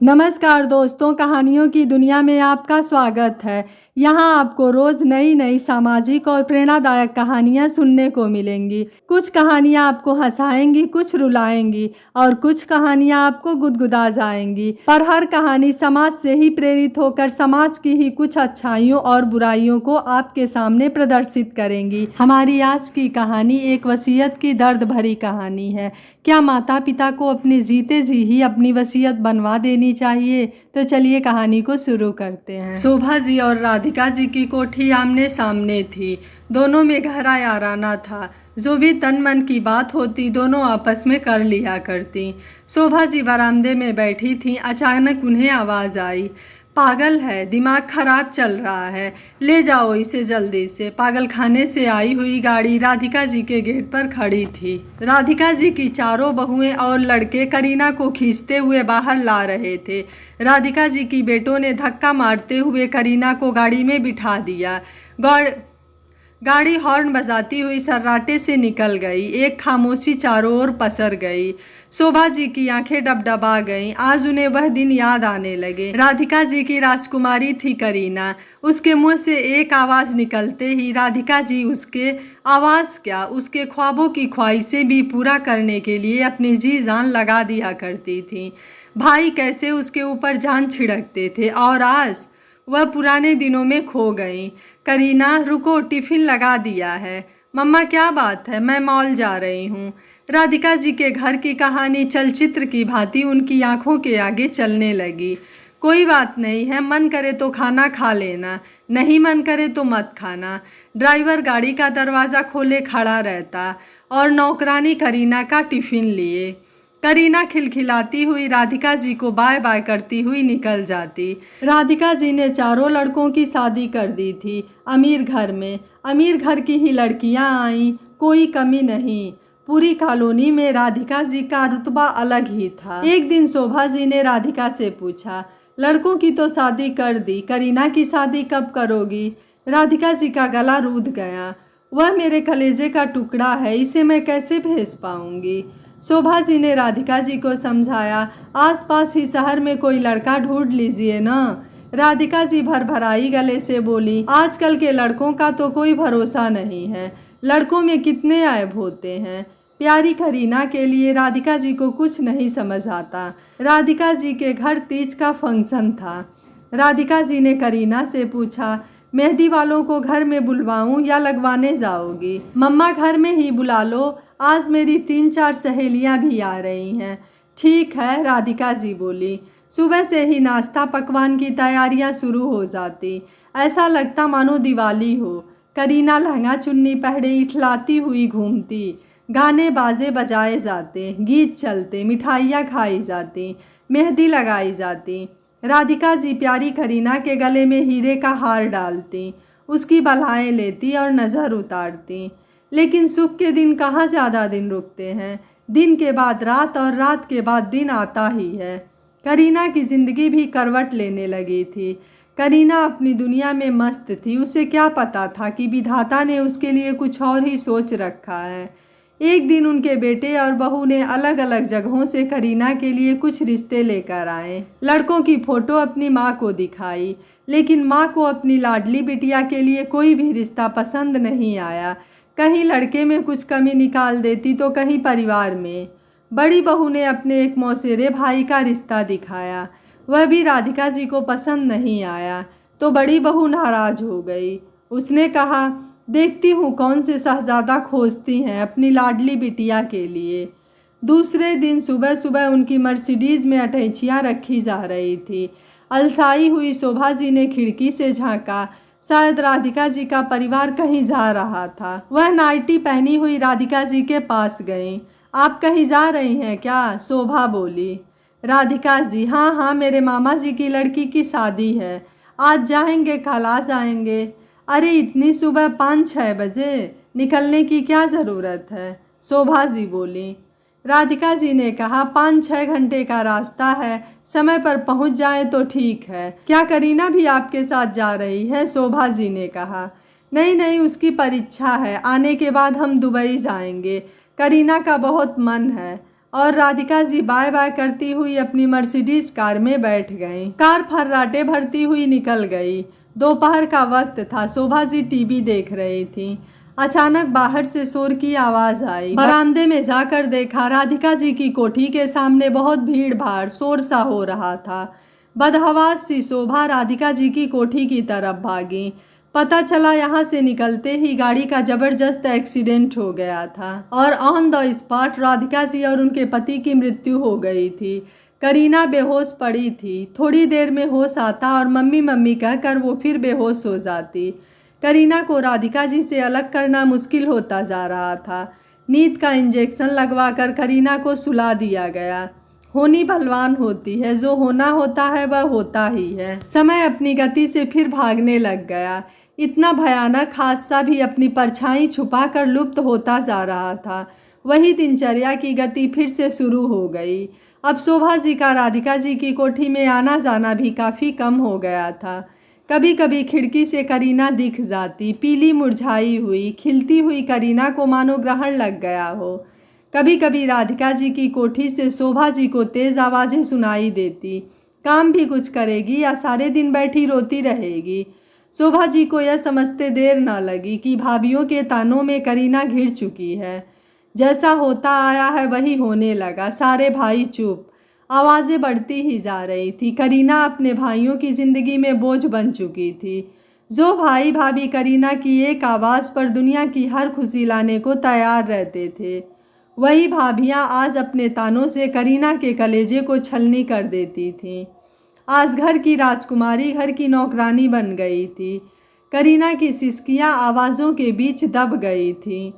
नमस्कार दोस्तों, कहानियों की दुनिया में आपका स्वागत है। यहाँ आपको रोज नई नई सामाजिक और प्रेरणादायक कहानियाँ सुनने को मिलेंगी। कुछ कहानियाँ आपको हंसाएंगी, कुछ रुलाएंगी और कुछ कहानियाँ आपको गुदगुदा जाएंगी। पर हर कहानी समाज से ही प्रेरित होकर समाज की ही कुछ अच्छाइयों और बुराइयों को आपके सामने प्रदर्शित करेंगी। हमारी आज की कहानी एक वसीयत की दर्द भरी कहानी है। क्या माता पिता को अपने जीते जी ही अपनी वसीयत बनवा देनी चाहिए? तो चलिए कहानी को शुरू करते हैं। शोभा जी और राधिका जी की कोठी आमने सामने थी। दोनों में गहरा याराना था। जो भी तन मन की बात होती दोनों आपस में कर लिया करती। शोभा जी बरामदे में बैठी थीं। अचानक उन्हें आवाज़ आई, पागल है, दिमाग खराब चल रहा है, ले जाओ इसे जल्दी से। पागल खाने से आई हुई गाड़ी राधिका जी के गेट पर खड़ी थी। राधिका जी की चारों बहुएं और लड़के करीना को खींचते हुए बाहर ला रहे थे। राधिका जी की बेटों ने धक्का मारते हुए करीना को गाड़ी में बिठा दिया। गाड़ी हॉर्न बजाती हुई सर्राटे से निकल गई। एक खामोशी चारों ओर पसर गई। शोभा जी की आंखें डबडबा गईं। आज उन्हें वह दिन याद आने लगे। राधिका जी की राजकुमारी थी करीना। उसके मुंह से एक आवाज़ निकलते ही राधिका जी उसके आवाज़ क्या, उसके ख्वाबों की ख्वाहिशें भी पूरा करने के लिए अपनी जी जान लगा दिया करती थी। भाई कैसे उसके ऊपर जान छिड़कते थे और आज वह पुराने दिनों में खो गई। करीना रुको, टिफ़िन लगा दिया है। मम्मा क्या बात है, मैं मॉल जा रही हूँ। राधिका जी के घर की कहानी चलचित्र की भांति उनकी आंखों के आगे चलने लगी। कोई बात नहीं है, मन करे तो खाना खा लेना, नहीं मन करे तो मत खाना। ड्राइवर गाड़ी का दरवाज़ा खोले खड़ा रहता और नौकरानी करीना का टिफ़िन लिए। करीना खिलखिलाती हुई राधिका जी को बाय बाय करती हुई निकल जाती। राधिका जी ने चारों लड़कों की शादी कर दी थी अमीर घर में। अमीर घर की ही लड़कियां आईं, कोई कमी नहीं। पूरी कॉलोनी में राधिका जी का रुतबा अलग ही था। एक दिन शोभा जी ने राधिका से पूछा, लड़कों की तो शादी कर दी, करीना की शादी कब करोगी? राधिका जी का गला रूंध गया। वह मेरे कलेजे का टुकड़ा है, इसे मैं कैसे भेज पाऊंगी? शोभा जी ने राधिका जी को समझाया, आसपास ही शहर में कोई लड़का ढूंढ लीजिए ना। राधिका जी भरभराई गले से बोली, आजकल के लड़कों का तो कोई भरोसा नहीं है, लड़कों में कितने ऐब होते हैं। प्यारी करीना के लिए राधिका जी को कुछ नहीं समझ आता। राधिका जी के घर तीज का फंक्शन था। राधिका जी ने करीना से पूछा, मेहंदी वालों को घर में बुलवाऊं या लगवाने जाओगी? मम्मा घर में ही बुला लो, आज मेरी 3-4 सहेलियां भी आ रही हैं। ठीक है, राधिका जी बोली। सुबह से ही नाश्ता पकवान की तैयारियां शुरू हो जाती। ऐसा लगता मानो दिवाली हो। करीना लहंगा चुन्नी पहने इठलाती हुई घूमती। गाने बाजे बजाए जाते, गीत चलते, मिठाइयाँ खाई जाती, मेहंदी लगाई जाती। राधिका जी प्यारी करीना के गले में हीरे का हार डालती, उसकी बलाएँ लेती और नज़र उतारती। लेकिन सुख के दिन कहाँ ज़्यादा दिन रुकते हैं। दिन के बाद रात और रात के बाद दिन आता ही है। करीना की ज़िंदगी भी करवट लेने लगी थी। करीना अपनी दुनिया में मस्त थी। उसे क्या पता था कि विधाता ने उसके लिए कुछ और ही सोच रखा है। एक दिन उनके बेटे और बहू ने अलग अलग जगहों से करीना के लिए कुछ रिश्ते लेकर आए। लड़कों की फ़ोटो अपनी माँ को दिखाई, लेकिन माँ को अपनी लाडली बिटिया के लिए कोई भी रिश्ता पसंद नहीं आया। कहीं लड़के में कुछ कमी निकाल देती तो कहीं परिवार में। बड़ी बहू ने अपने एक मौसेरे भाई का रिश्ता दिखाया, वह भी राधिका जी को पसंद नहीं आया तो बड़ी बहू नाराज़ हो गई। उसने कहा, देखती हूँ कौन से शहजादा खोजती हैं अपनी लाडली बिटिया के लिए। दूसरे दिन सुबह सुबह उनकी मर्सिडीज़ में अटैचियाँ रखी जा रही थी। अलसाई हुई शोभा जी ने खिड़की से झांका। शायद राधिका जी का परिवार कहीं जा रहा था। वह नाइटी पहनी हुई राधिका जी के पास गई। आप कहीं जा रही हैं क्या? शोभा बोली। राधिका जी, हाँ हाँ, मेरे मामा जी की लड़की की शादी है, आज जाएंगे कल आ जाएंगे। अरे इतनी सुबह 5-6 बजे निकलने की क्या ज़रूरत है? शोभा जी बोली। राधिका जी ने कहा, 5-6 घंटे का रास्ता है, समय पर पहुंच जाए तो ठीक है। क्या करीना भी आपके साथ जा रही है? शोभा जी ने कहा। नहीं नहीं, उसकी परीक्षा है, आने के बाद हम दुबई जाएंगे। करीना का बहुत मन है, और राधिका जी बाय बाय करती हुई अपनी मर्सिडीज कार में बैठ गईं। कार फर्राटे भरती हुई निकल गई। दोपहर का वक्त था। शोभा जी टीवी देख रही थी। अचानक बाहर से शोर की आवाज आई। बरामदे में जाकर देखा, राधिका जी की कोठी के सामने बहुत भीड़ भाड़, शोर सा हो रहा था। बदहवास सी शोभा राधिका जी की कोठी की तरफ भागी। पता चला यहाँ से निकलते ही गाड़ी का जबरदस्त एक्सीडेंट हो गया था और on the spot Radhika ji और उनके पति की मृत्यु हो गई थी। करीना बेहोश पड़ी थी। थोड़ी देर में होश आता और मम्मी मम्मी कहकर वो फिर बेहोश हो जाती। करीना को राधिका जी से अलग करना मुश्किल होता जा रहा था। नींद का इंजेक्शन लगवाकर करीना को सुला दिया गया। होनी बलवान होती है, जो होना होता है वह होता ही है। समय अपनी गति से फिर भागने लग गया। इतना भयानक हादसा भी अपनी परछाई छुपाकर लुप्त होता जा रहा था। वही दिनचर्या की गति फिर से शुरू हो गई। अब शोभा जी का राधिका जी की कोठी में आना जाना भी काफ़ी कम हो गया था। कभी कभी खिड़की से करीना दिख जाती, पीली मुरझाई हुई, खिलती हुई करीना को मानो ग्रहण लग गया हो। कभी कभी राधिका जी की कोठी से शोभा जी को तेज आवाज़ें सुनाई देती। काम भी कुछ करेगी या सारे दिन बैठी रोती रहेगी। शोभा जी को यह समझते देर न लगी कि भाभीियों के तानों में करीना घिर चुकी है। जैसा होता आया है वही होने लगा। सारे भाई चुप। आवाज़ें बढ़ती ही जा रही थी। करीना अपने भाइयों की ज़िंदगी में बोझ बन चुकी थी। जो भाई भाभी करीना की एक आवाज़ पर दुनिया की हर खुशी लाने को तैयार रहते थे, वही भाभियाँ आज अपने तानों से करीना के कलेजे को छलनी कर देती थीं। आज घर की राजकुमारी घर की नौकरानी बन गई थी। करीना की सिसकियाँ आवाज़ों के बीच दब गई थीं।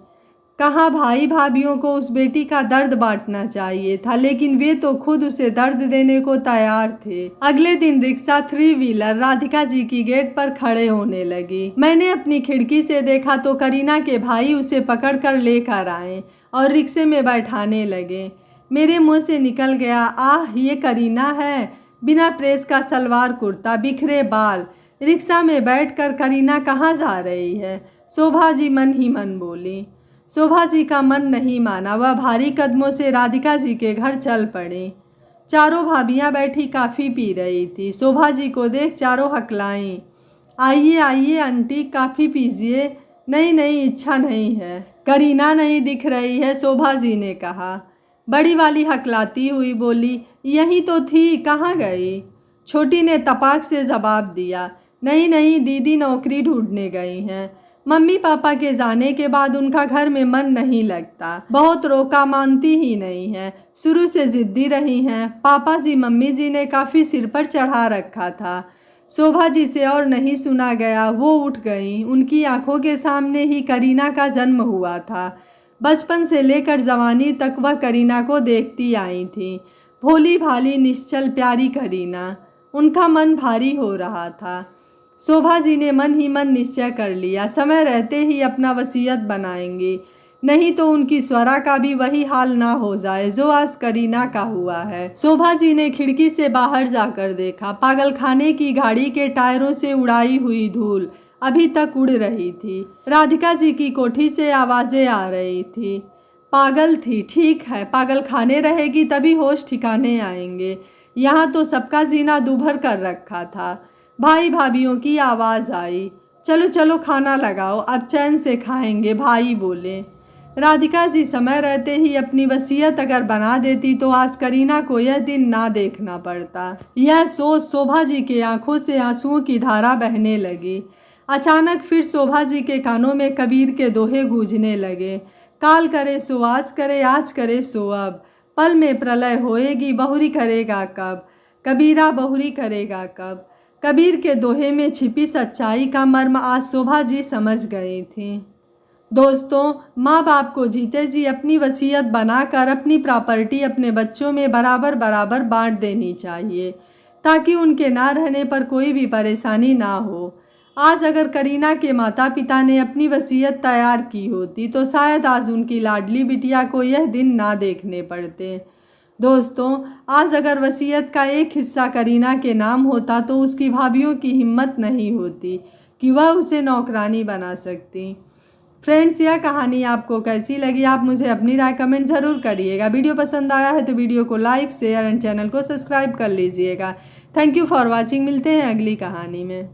कहाँ भाई भाभीियों को उस बेटी का दर्द बांटना चाहिए था, लेकिन वे तो खुद उसे दर्द देने को तैयार थे। अगले दिन रिक्शा 3 व्हीलर राधिका जी की गेट पर खड़े होने लगी। मैंने अपनी खिड़की से देखा तो करीना के भाई उसे पकड़कर लेकर आए और रिक्शे में बैठाने लगे। मेरे मुंह से निकल गया, आह ये करीना है। बिना प्रेस का सलवार कुर्ता, बिखरे बाल। रिक्शा में बैठकर करीना कहाँ जा रही है? शोभा जी मन ही मन बोली। शोभा जी का मन नहीं माना। वह भारी कदमों से राधिका जी के घर चल पड़ी। चारों भाभियां बैठी काफ़ी पी रही थी। शोभा जी को देख चारों हकलाईं, आइए आइए आंटी, काफ़ी पीजिए। नहीं नहीं, इच्छा नहीं है। करीना नहीं दिख रही है, शोभा जी ने कहा। बड़ी वाली हकलाती हुई बोली, यही तो थी, कहाँ गई? छोटी ने तपाक से जवाब दिया, नहीं नहीं दीदी नौकरी ढूंढने गई हैं। मम्मी पापा के जाने के बाद उनका घर में मन नहीं लगता। बहुत रोका, मानती ही नहीं है। शुरू से जिद्दी रही हैं। पापा जी मम्मी जी ने काफ़ी सिर पर चढ़ा रखा था। शोभा जी से और नहीं सुना गया। वो उठ गईं। उनकी आंखों के सामने ही करीना का जन्म हुआ था। बचपन से लेकर जवानी तक वह करीना को देखती आई थी। भोली भाली निश्चल प्यारी करीना। उनका मन भारी हो रहा था। शोभा जी ने मन ही मन निश्चय कर लिया, समय रहते ही अपना वसीयत बनाएंगी, नहीं तो उनकी स्वरा का भी वही हाल ना हो जाए जो आज करीना का हुआ है। शोभा जी ने खिड़की से बाहर जाकर देखा। पागलखाने की गाड़ी के टायरों से उड़ाई हुई धूल अभी तक उड़ रही थी। राधिका जी की कोठी से आवाज़ें आ रही थी। पागल थी, ठीक है, पागलखाने रहेगी तभी होश ठिकाने आएंगे। यहाँ तो सबका जीना दूभर कर रखा था। भाई भाभीियों की आवाज़ आई, चलो चलो खाना लगाओ, अब चैन से खाएंगे, भाई बोले। राधिका जी समय रहते ही अपनी वसीयत अगर बना देती तो आज करीना को यह दिन ना देखना पड़ता। यह सोच शोभा जी के आंखों से आंसुओं की धारा बहने लगी। अचानक फिर शोभा जी के कानों में कबीर के दोहे गूंजने लगे, काल करे सो आज करे, आज करे सो अब, पल में प्रलय होएगी, बहुरी करेगा कब, कबीरा बहुरी करेगा कब। कबीर के दोहे में छिपी सच्चाई का मर्म आज शोभा जी समझ गई थी। दोस्तों, माँ बाप को जीते जी अपनी वसीयत बनाकर अपनी प्रॉपर्टी अपने बच्चों में बराबर बराबर बांट देनी चाहिए, ताकि उनके ना रहने पर कोई भी परेशानी ना हो। आज अगर करीना के माता पिता ने अपनी वसीयत तैयार की होती तो शायद आज उनकी लाडली बिटिया को यह दिन ना देखने पड़ते। दोस्तों, आज अगर वसीयत का एक हिस्सा करीना के नाम होता तो उसकी भाभीियों की हिम्मत नहीं होती कि वह उसे नौकरानी बना सकती। फ्रेंड्स, यह कहानी आपको कैसी लगी आप मुझे अपनी राय कमेंट ज़रूर करिएगा। वीडियो पसंद आया है तो वीडियो को लाइक शेयर एंड चैनल को सब्सक्राइब कर लीजिएगा। Thank you for watching. मिलते हैं अगली कहानी में।